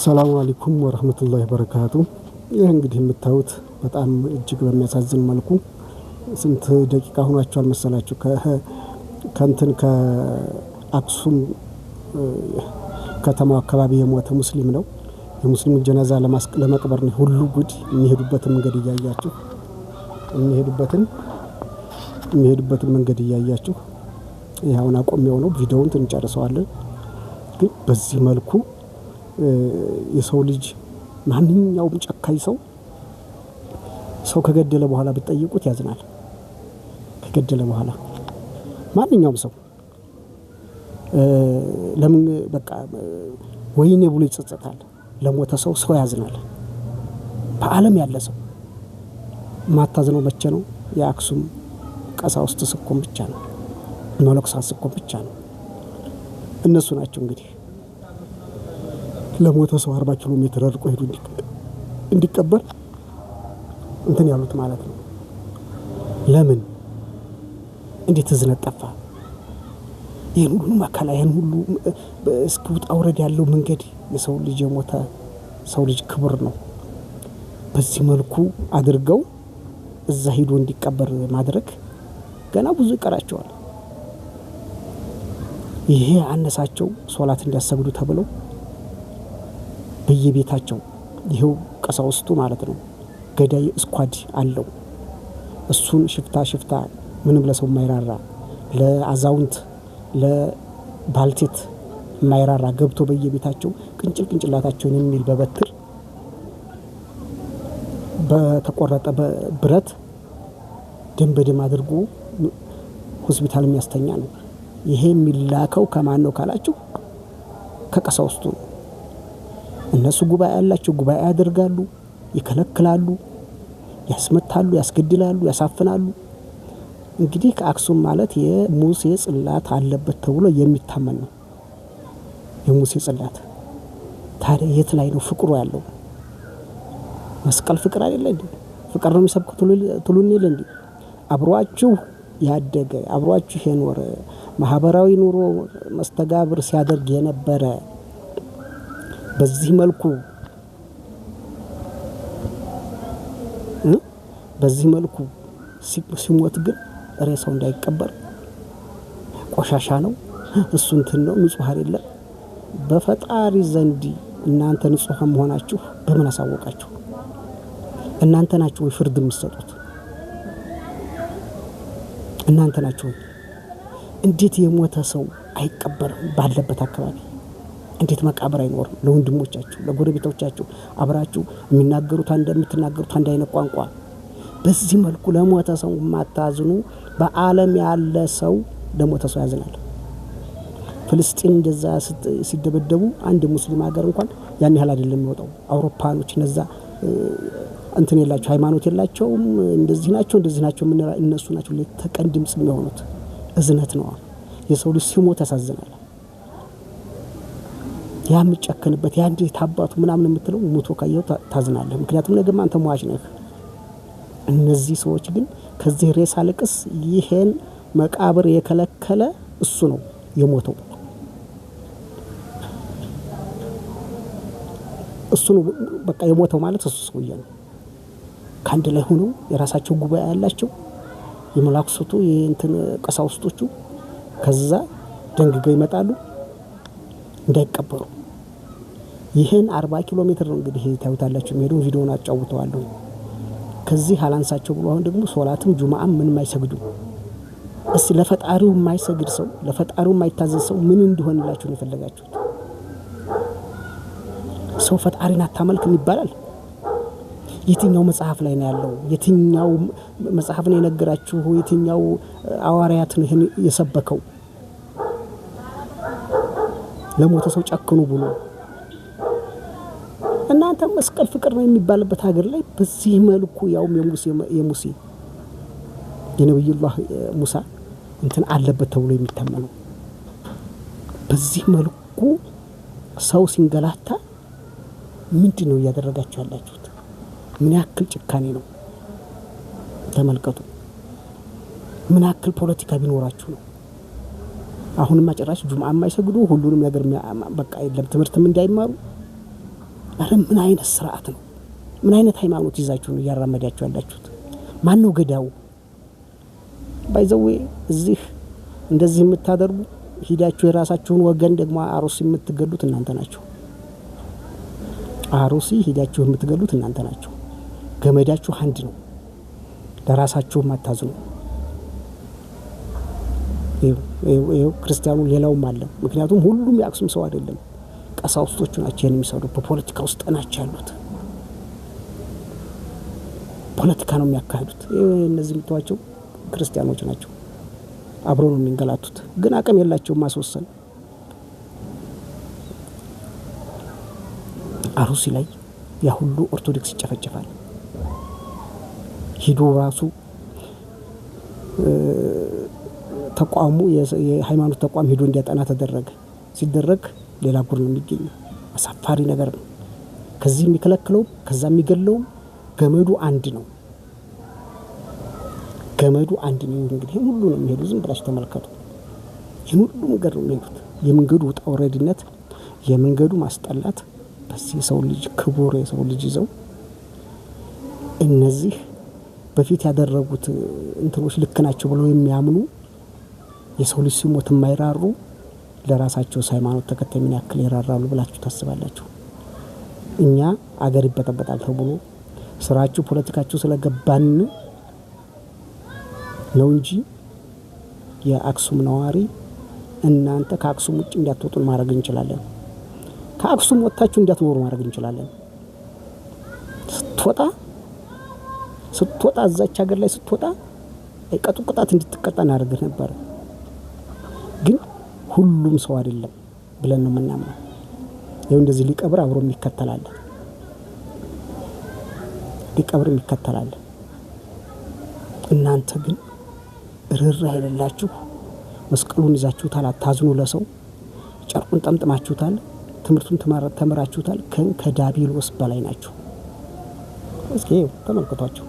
ሰላም አለይኩም ወራህመቱላሂ ወበረካቱ። ይህ እንግዲህ የምታዩት በጣም እጅግ በሚያሳዝን መልኩ ስንት ደቂቃ ሆኗቸዋል መሰላችሁ? ከእንትን ከአክሱም ከተማው አካባቢ የሞተ ሙስሊም ነው። የሙስሊም ጀናዛ ለመቅበር ነው ሁሉ ጉድ። የሚሄዱበትን መንገድ እያያችሁ የሚሄዱበትን መንገድ እያያችሁ ይሄውን አቆሚው ነው። ቪዲዮውን እንጨርሰዋለን። ግን በዚህ መልኩ የሰው ልጅ ማንኛውም ጨካኝ ሰው ከገደለ በኋላ ብትጠይቁት ያዝናል። ከገደለ በኋላ ማንኛውም ሰው ለምን በቃ ወይኔ ብሎ ይጸጸታል። ለሞተ ሰው ያዝናል። በዓለም ያለ ሰው ማታዝነው መቼ ነው? የአክሱም ቀሳውስት ስኮን ብቻ ነው። መነኮሳት ስኮን ብቻ ነው። እነሱ ናቸው እንግዲህ ለሞተ ሰው 40 ኪሎ ሜትር ርቆ ሄዱ እንዲቀበር እንትን ያሉት ማለት ነው። ለምን እንዴት እዝነት ጠፋ? ይሄን ሁሉ መከራ ይሄን ሁሉ እስኪውጣ ውረድ ያለው መንገድ የሰው ልጅ የሞተ ሰው ልጅ ክብር ነው። በዚህ መልኩ አድርገው እዛ ሄዶ እንዲቀበር ማድረግ ገና ብዙ ይቀራቸዋል። ይሄ አነሳቸው ሶላት እንዲያሰግዱ ተብለው በየቤታቸው ይሄው ቀሳውስቱ ማለት ነው ገዳይ ስኳድ አለው። እሱን ሽፍታ ምንም ለሰው ማይራራ ለአዛውንት ለባልቴት ማይራራ ገብቶ በየቤታቸው ቅንጭላታቸውን የሚል በበትር በተቆረጠ ብረት ደም በደም አድርጎ ሆስፒታል የሚያስተኛ ነው። ይሄ የሚላከው ከማን ነው ካላችሁ ከቀሳውስቱ ነው። እነሱ ጉባኤ ያላቸው ጉባኤ ያደርጋሉ፣ ይከለክላሉ፣ ያስመታሉ፣ ያስገድላሉ፣ ያሳፍናሉ። እንግዲህ ከአክሱም ማለት የሙሴ ጽላት አለበት ተብሎ የሚታመን ነው። የሙሴ ጽላት ታዲያ የት ላይ ነው ፍቅሩ ያለው? መስቀል ፍቅር አይደለ እንዴ? ፍቅር ነው የሚሰብኩት ትሉን ይል እንዴ? አብሯችሁ ያደገ አብሯችሁ የኖረ ማህበራዊ ኑሮ መስተጋብር ሲያደርግ የነበረ በዚህ መልኩ ሲሞት ግን ሬሳው እንዳይቀበር ቆሻሻ ነው እሱ እንትን ነው ንጹህ አይደለም። በፈጣሪ ዘንድ እናንተ ንጹህ መሆናችሁ በምን አሳወቃችሁ? እናንተ ናችሁ ወይ ፍርድ የምትሰጡት? እናንተ ናችሁ። እንዴት የሞተ ሰው አይቀበርም? ባለበት አካባቢ እንዴት መቃብር አይኖርም? ለወንድሞቻችሁ ለጎረቤቶቻችሁ አብራችሁ የሚናገሩት እንደምትናገሩት አንድ አይነት ቋንቋ በዚህ መልኩ ለሞተ ሰው ማታዝኑ በዓለም ያለ ሰው ለሞተ ሰው ያዝናል። ፍልስጤም እንደዛ ሲደበደቡ አንድ ሙስሊም ሀገር እንኳን ያን ያህል አይደለም የሚወጣው። አውሮፓኖች እነዛ እንትን የላቸው ሃይማኖት የላቸውም። እንደዚህ ናቸው ምን እነሱ ናቸው ለተቀን ድምጽ የሚሆኑት። እዝነት ነው። የሰው ልጅ ሲሞት ያሳዝናል። ያ ምጨከንበት ያ እንዴ ታባቱ ምናምን የምትለው ሞቶ ካየው ታዝናለህ። ምክንያቱም ነገም አንተ ሟች ነህ። እነዚህ ሰዎች ግን ከዚህ ሬሳ ልቅስ ይሄን መቃብር የከለከለ እሱ ነው የሞተው። እሱ ነው በቃ የሞተው ማለት እሱ ሰውዬ ነው። ካንድ ላይ ሆነው የራሳቸው ጉባኤ ያላቸው የመላክሱቱ የእንትን ቀሳውስቶቹ ከዛ ደንግገው ይመጣሉ እንዳይቀበሩ። ይሄን 40 ኪሎ ሜትር ነው እንግዲህ ታዩታላችሁ። የሚሄደው ቪዲዮውን አጫውተዋለሁ። ከዚህ አላንሳቸው ብሎ አሁን ደግሞ ሶላትም ጁማአም ምንም አይሰግዱ። እስቲ ለፈጣሪው የማይሰግድ ሰው ለፈጣሪው የማይታዘዝ ሰው ምን እንዲሆንላችሁ ነው የፈለጋችሁት? ሰው ፈጣሪን አታመልክም ይባላል። የትኛው መጽሐፍ ላይ ነው ያለው? የትኛው መጽሐፍ ነው የነገራችሁ? የትኛው አዋሪያት ነው ይሄን የሰበከው? ለሞተ ሰው ጨክኑ ብሎ እናንተ መስቀል ፍቅር ነው የሚባልበት ሀገር ላይ በዚህ መልኩ ያውም የሙሴ የነብዩላህ ሙሳ እንትን አለበት ተብሎ የሚታመነው በዚህ መልኩ ሰው ሲንገላታ ምንድነው እያደረጋችሁ ያላችሁት? ምን ያክል ጭካኔ ነው? ተመልከቱ። ምን ያክል ፖለቲካ ቢኖራችሁ ነው? አሁንም አጨራሽ ጁምዓ የማይሰግዱ ሁሉንም ነገር በቃ የለም ትምህርትም እንዳይማሩ አረ ምን አይነት ስርዓት ነው? ምን አይነት ሃይማኖት ይዛችሁ ነው ያራመዳችሁ ያላችሁት? ማን ነው ገዳው? ባይዘው እዚህ እንደዚህ የምታደርጉ ሂዳችሁ የራሳችሁን ወገን ደግሞ አሩሲ የምትገሉት እናንተ ናችሁ። አሩሲ ሂዳችሁ የምትገሉት እናንተ ናችሁ። ገመዳችሁ አንድ ነው። ለራሳችሁ ማታዝኑ ይኸው ክርስቲያኑ ሌላውም አለ። ምክንያቱም ሁሉም የአክሱም ሰው አይደለም። ቀሳውስቶቹ ናቸው የሚሰሩት። በፖለቲካ ውስጥ ናቸው ያሉት። ፖለቲካ ነው የሚያካሂዱት። እነዚህ የምትዋቸው ክርስቲያኖች ናቸው። አብረው ነው የሚንገላቱት። ግን አቅም የላቸውም ማስወሰን። አሩሲ ላይ ያ ሁሉ ኦርቶዶክስ ይጨፈጨፋል። ሂዶ ራሱ ተቋሙ የሃይማኖት ተቋም ሂዶ እንዲያጠና ተደረገ። ሲደረግ ሌላ ጉር ነው የሚገኘው። አሳፋሪ ነገር ነው። ከዚህ የሚከለክለው ከዛ የሚገለው ገመዱ አንድ ነው። ገመዱ አንድ ነው። እንግዲህ ሁሉ ነው የሚሄዱ። ዝም ብላችሁ ተመልከቱ። ይሄን ሁሉ መንገድ ነው የሚሄዱት። የመንገዱ ውጣ ውረድነት፣ የመንገዱ ማስጠላት በዚህ ሰው ልጅ ክቡር የሰው ልጅ ይዘው እነዚህ በፊት ያደረጉት እንትኖች ልክ ናቸው ብለው የሚያምኑ የሰው ልጅ ሲሞት የማይራሩ ለራሳቸው ሃይማኖት ተከታይ ምን ያክል ይራራሉ ብላችሁ ታስባላችሁ? እኛ አገር ይበጠበጣል ተብሎ ስራችሁ ፖለቲካችሁ ስለገባን ነው እንጂ የአክሱም ነዋሪ እናንተ ከአክሱም ውጭ እንዲያትወጡ ማድረግ እንችላለን። ከአክሱም ወጣችሁ እንዲያትኖሩ ማድረግ እንችላለን። ስትወጣ እዛች ሀገር ላይ ስትወጣ አይቀጡ ቅጣት እንድትቀጣ እናደርግ ነበር። ግን ሁሉም ሰው አይደለም ብለን ነው የምናምነው። ይኸው እንደዚህ ሊቀብር አብሮ የሚከተላል። እናንተ ግን ርራ አይደላችሁ። መስቀሉን ይዛችሁታል። አታዝኑ ለሰው። ጨርቁን ጠምጥማችሁታል። ትምህርቱን ተመራችሁታል። ከዳቢሎስ በላይ ናችሁ። እስኪ ተመልከቷቸው።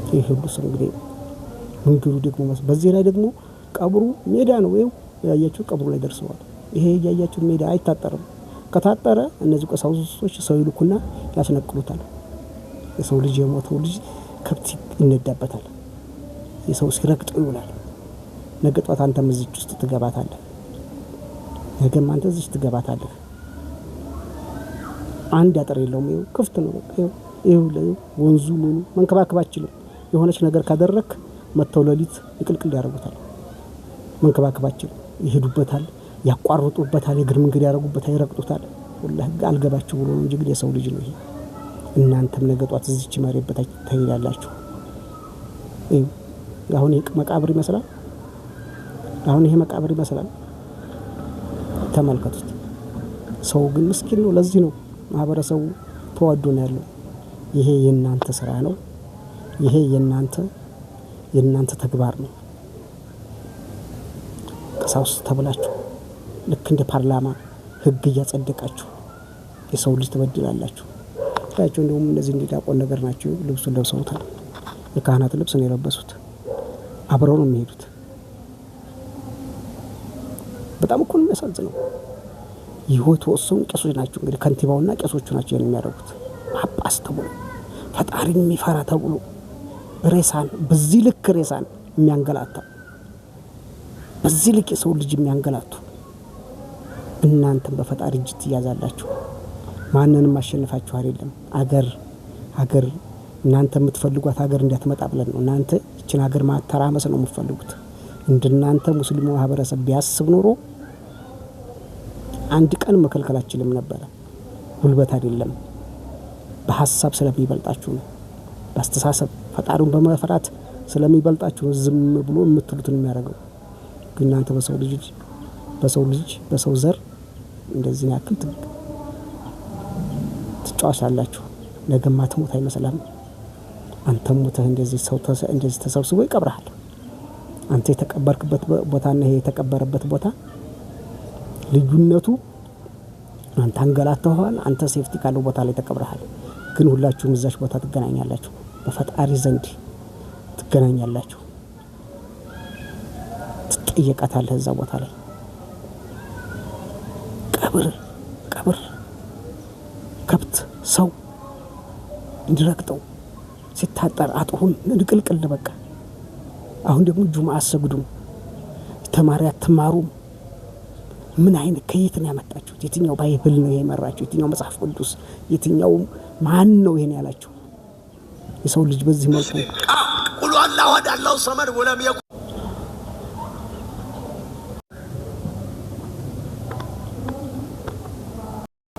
ይሄ ሁሉ ሰው እንግዲህ መንገዱ ደግሞ በዚህ ላይ ደግሞ ቀብሩ ሜዳ ነው። ይኸው ያያችሁ ቀብሩ ላይ ደርሰዋል። ይሄ ያያችሁ ሜዳ አይታጠርም። ከታጠረ እነዚህ ቀሳውስቶች ሰው ይልኩና ያስነቅሉታል። የሰው ልጅ የሞተው ልጅ ከብት ይነዳበታል። የሰው ሲረግጠው ይውላል። ነገ ጧት አንተም እዚህ ውስጥ ትገባታለህ። ነገም አንተ እዚህ ትገባታለህ። አንድ አጥር የለውም። ይኸው ክፍት ነው። ይኸው ወንዙ ምኑ መንከባከብ አትችልም። የሆነች ነገር ካደረክ መተው ለሊት ይቅልቅል ያደርጉታል። መንከባከብ አትችልም። ይሄዱበታል፣ ያቋርጡበታል፣ የእግር መንገድ ያደርጉበታል፣ ይረግጡታል። ወላሂ አልገባችሁ ብሎ ነው እንጂ ግን የሰው ልጅ ነው ይሄ። እናንተም ነገ ጧት እዚች መሬት በታች ትሄዳላችሁ። አሁን ይሄ መቃብር ይመስላል። ተመልከቱት። ሰው ግን ምስኪን ነው። ለዚህ ነው ማህበረሰቡ ተዋዶ ነው ያለው። ይሄ የእናንተ ስራ ነው። ይሄ የእናንተ ተግባር ነው። ቀሳውስት ተብላችሁ ልክ እንደ ፓርላማ ህግ እያጸደቃችሁ የሰው ልጅ ትበድላላችሁ። ታያቸው እንደውም እነዚህ እንደ ዲያቆን ነገር ናቸው። ልብሱን ለብሰውታል። የካህናት ልብስ ነው የለበሱት። አብረው ነው የሚሄዱት። በጣም እኮ ነው የሚያሳዝነው። ይወት ወሰኑ ቄሶች ናቸው እንግዲህ ከንቲባውና ቄሶቹ ናቸው የሚያደርጉት። ጳጳስ ተብሎ ፈጣሪን የሚፈራ ተብሎ ሬሳን በዚህ ልክ ሬሳን የሚያንገላታ በዚህ ልክ የሰው ልጅ የሚያንገላቱ እናንተም በፈጣሪ እጅ ትያዛላችሁ። ማንንም አሸንፋችሁ አይደለም። አገር እናንተ የምትፈልጓት ሀገር እንዲያትመጣ ብለን ነው። እናንተ እችን ሀገር ማተራመስ ነው የምትፈልጉት። እንደናንተ ሙስሊሙ ማህበረሰብ ቢያስብ ኖሮ አንድ ቀን መከልከል አችልም ነበር። ጉልበት አይደለም፣ በሐሳብ ስለሚበልጣችሁ ነው። በአስተሳሰብ ፈጣሪውን በመፍራት ስለሚበልጣችሁ ዝም ብሎ የምትሉትን የሚያደርገው። ግን እናንተ በሰው ዘር እንደዚህ ያክል ትጫወታላችሁ። ነገማ ትሞት አይመስልም። አንተም ሞተህ እንደዚህ ተሰብስቦ ይቀብራል። አንተ የተቀበርክበት ቦታና ይሄ የተቀበረበት ቦታ ልዩነቱ አንተ አንገላተኸዋል። አንተ ሴፍቲ ካለው ቦታ ላይ ተቀብረሃል። ግን ሁላችሁም እዛች ቦታ ትገናኛላችሁ። በፈጣሪ ዘንድ ትገናኛላችሁ። ትጠየቃታለህ እዛ ቦታ ላይ ቀብር ከብት ሰው እንዲረግጠው ሲታጠር አጥሁን ንቅልቅል በቃ አሁን ደግሞ ጁምዓ አሰግዱ ተማሪ አትማሩ ምን አይነት ከየት ነው ያመጣችሁት የትኛው ባይብል ነው የመራችሁ የትኛው መጽሐፍ ቅዱስ የትኛው ማን ነው ይሄን ያላችሁ የሰው ልጅ በዚህ መልኩ ቁል አላሁ አሐድ አላሁ ሰመድ ወለም